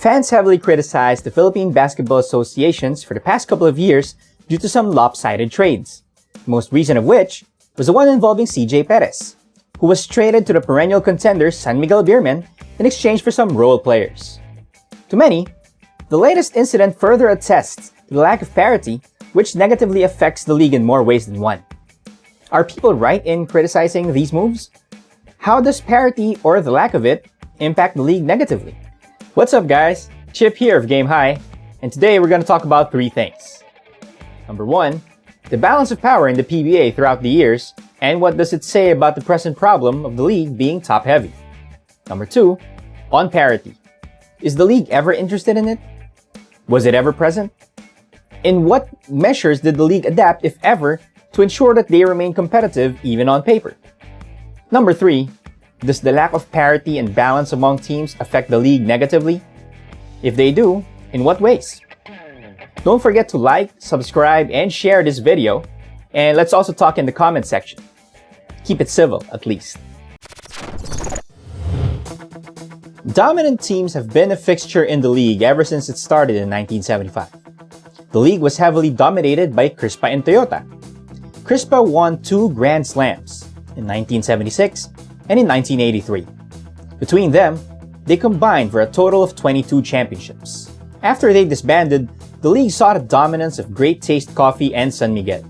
Fans heavily criticized the Philippine Basketball Associations for the past couple of years due to some lopsided trades, the most recent of which was the one involving CJ Perez, who was traded to the perennial contender San Miguel Beermen in exchange for some role players. To many, the latest incident further attests to the lack of parity, which negatively affects the league in more ways than one. Are people right in criticizing these moves? How does parity, or the lack of it, impact the league negatively? What's up guys? Chip here of Game High, and today we're going to talk about three things. Number 1, the balance of power in the PBA throughout the years, and what does it say about the present problem of the league being top-heavy? Number 2, on parity. Is the league ever interested in it? Was it ever present? In what measures did the league adapt, if ever, to ensure that they remain competitive even on paper? Number 3, does the lack of parity and balance among teams affect the league negatively? If they do, in what ways? Don't forget to like, subscribe, and share this video, and let's also talk in the comment section. Keep it civil, at least. Dominant teams have been a fixture in the league ever since it started in 1975. The league was heavily dominated by Crispa and Toyota. Crispa won 2 Grand Slams in 1976 and in 1983. Between them, they combined for a total of 22 championships. After they disbanded, the league saw the dominance of Great Taste Coffee and San Miguel.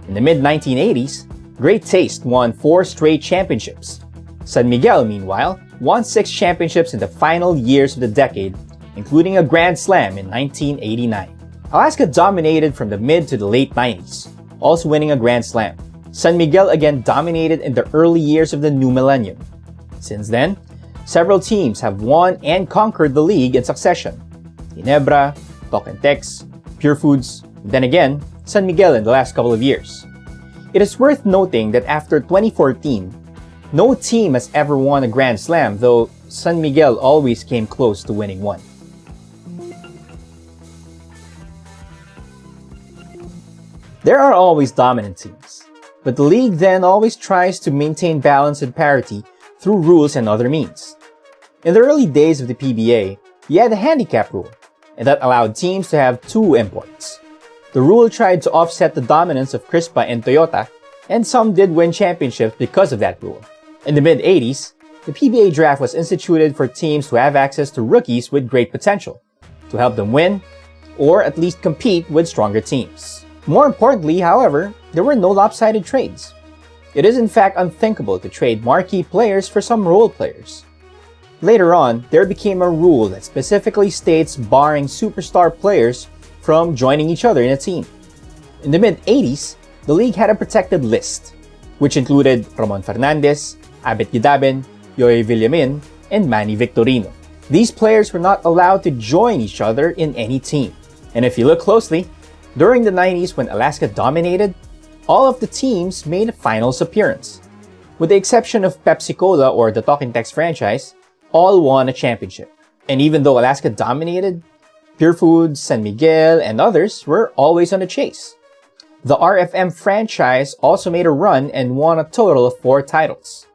In the mid-1980s, Great Taste won 4 straight championships. San Miguel, meanwhile, won 6 championships in the final years of the decade, including a Grand Slam in 1989. Alaska dominated from the mid to the late 90s, also winning a Grand Slam. San Miguel again dominated in the early years of the new millennium. Since then, several teams have won and conquered the league in succession. Ginebra, Tex, Pure Foods, then again, San Miguel in the last couple of years. It is worth noting that after 2014, no team has ever won a Grand Slam, though San Miguel always came close to winning one. There are always dominant teams, but the league then always tries to maintain balance and parity through rules and other means. In the early days of the PBA, you had the handicap rule, and that allowed teams to have 2 imports. The rule tried to offset the dominance of Crispa and Toyota, and some did win championships because of that rule. In the mid-80s, the PBA draft was instituted for teams to have access to rookies with great potential, to help them win, or at least compete with stronger teams. More importantly, however, there were no lopsided trades. It is in fact unthinkable to trade marquee players for some role players. Later on, there became a rule that specifically states barring superstar players from joining each other in a team. In the mid-80s, the league had a protected list, which included Ramon Fernandez, Abet Guidaben, Yoy Villamin, and Manny Victorino. These players were not allowed to join each other in any team. And if you look closely, during the 90s when Alaska dominated, all of the teams made a finals appearance. With the exception of Pepsi Cola or the Tex franchise, all won a championship. And even though Alaska dominated, Pure Foods, San Miguel, and others were always on the chase. The RFM franchise also made a run and won a total of 4 titles.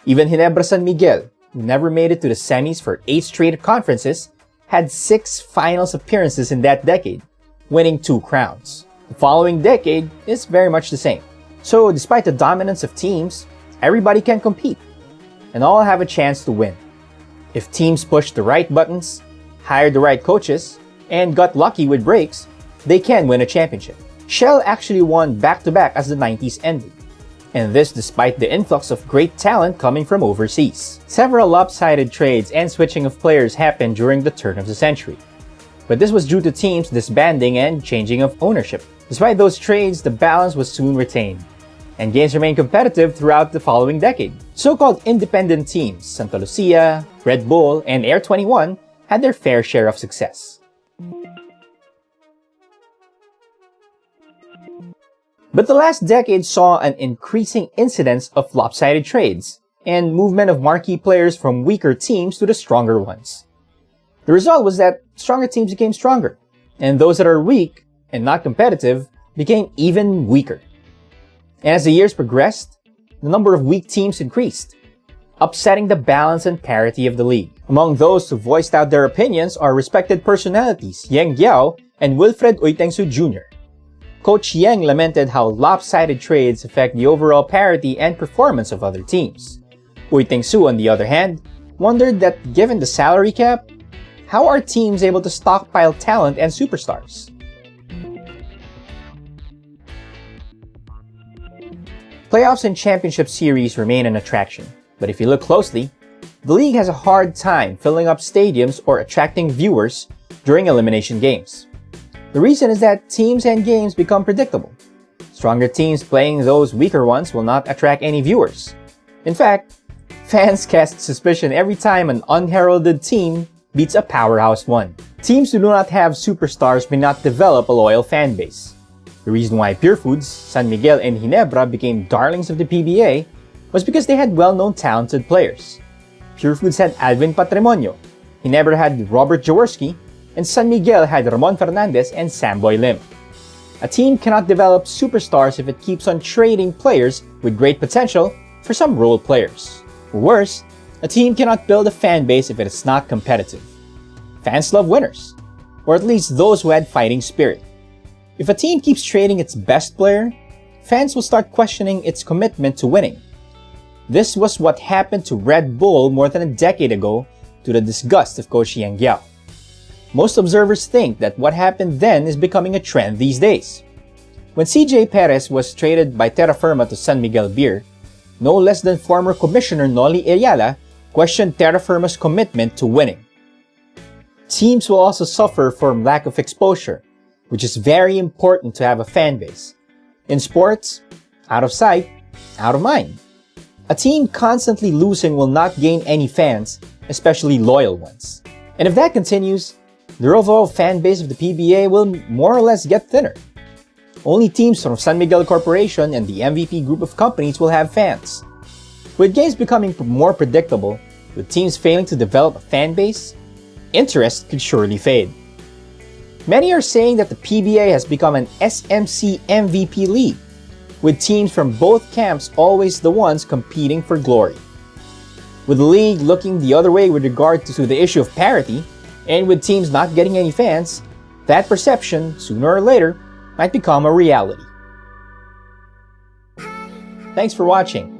Even Ginebra San Miguel, who never made it to the semis for 8 straight conferences, had 6 finals appearances in that decade, winning 2 crowns. The following decade is very much the same. So despite the dominance of teams, everybody can compete, and all have a chance to win. If teams push the right buttons, hired the right coaches, and got lucky with breaks, they can win a championship. Shell actually won back-to-back as the 90s ended, and this despite the influx of great talent coming from overseas. Several lopsided trades and switching of players happened during the turn of the century, but this was due to teams disbanding and changing of ownership. Despite those trades, the balance was soon retained, and games remained competitive throughout the following decade. So-called independent teams, Santa Lucia, Red Bull, and Air 21 had their fair share of success. But the last decade saw an increasing incidence of lopsided trades and movement of marquee players from weaker teams to the stronger ones. The result was that stronger teams became stronger, and those that are weak and not competitive became even weaker. And as the years progressed, the number of weak teams increased, upsetting the balance and parity of the league. Among those who voiced out their opinions are respected personalities Yeng Giao and Wilfred Uytengsu Jr. Coach Yeng lamented how lopsided trades affect the overall parity and performance of other teams. Uytengsu, on the other hand, wondered that given the salary cap, how are teams able to stockpile talent and superstars? Playoffs and championship series remain an attraction, but if you look closely, the league has a hard time filling up stadiums or attracting viewers during elimination games. The reason is that teams and games become predictable. Stronger teams playing those weaker ones will not attract any viewers. In fact, fans cast suspicion every time an unheralded team beats a powerhouse one. Teams who do not have superstars may not develop a loyal fan base. The reason why Pure Foods, San Miguel, and Ginebra became darlings of the PBA was because they had well-known talented players. Pure Foods had Alvin Patrimonio, Ginebra had Robert Jaworski, and San Miguel had Ramon Fernandez and Samboy Lim. A team cannot develop superstars if it keeps on trading players with great potential for some role players. Or worse, a team cannot build a fan base if it is not competitive. Fans love winners, or at least those who had fighting spirit. If a team keeps trading its best player, fans will start questioning its commitment to winning. This was what happened to Red Bull more than a decade ago to the disgust of Coach Yeng Giao. Most observers think that what happened then is becoming a trend these days. When CJ Perez was traded by Terra Firma to San Miguel Beer, no less than former Commissioner Noli Ayala questioned Terra Firma's commitment to winning. Teams will also suffer from lack of exposure, which is very important to have a fan base. In sports, out of sight, out of mind. A team constantly losing will not gain any fans, especially loyal ones. And if that continues, the overall fan base of the PBA will more or less get thinner. Only teams from San Miguel Corporation and the MVP group of companies will have fans. With games becoming more predictable, with teams failing to develop a fan base, interest could surely fade. Many are saying that the PBA has become an SMC MVP league, with teams from both camps always the ones competing for glory. With the league looking the other way with regard to the issue of parity, and with teams not getting any fans, that perception, sooner or later, might become a reality. Thanks for watching.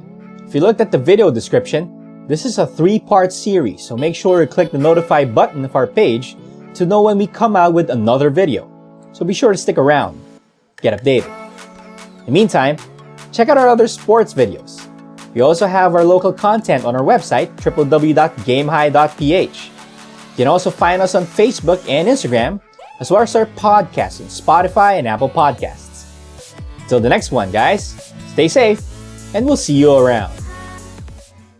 If you looked at the video description, this is a 3-part series, so make sure to click the notify button of our page to know when we come out with another video. So be sure to stick around, get updated. In the meantime, check out our other sports videos. We also have our local content on our website, www.gamehigh.ph. You can also find us on Facebook and Instagram, as well as our podcast on Spotify and Apple Podcasts. Till the next one, guys, stay safe, and we'll see you around.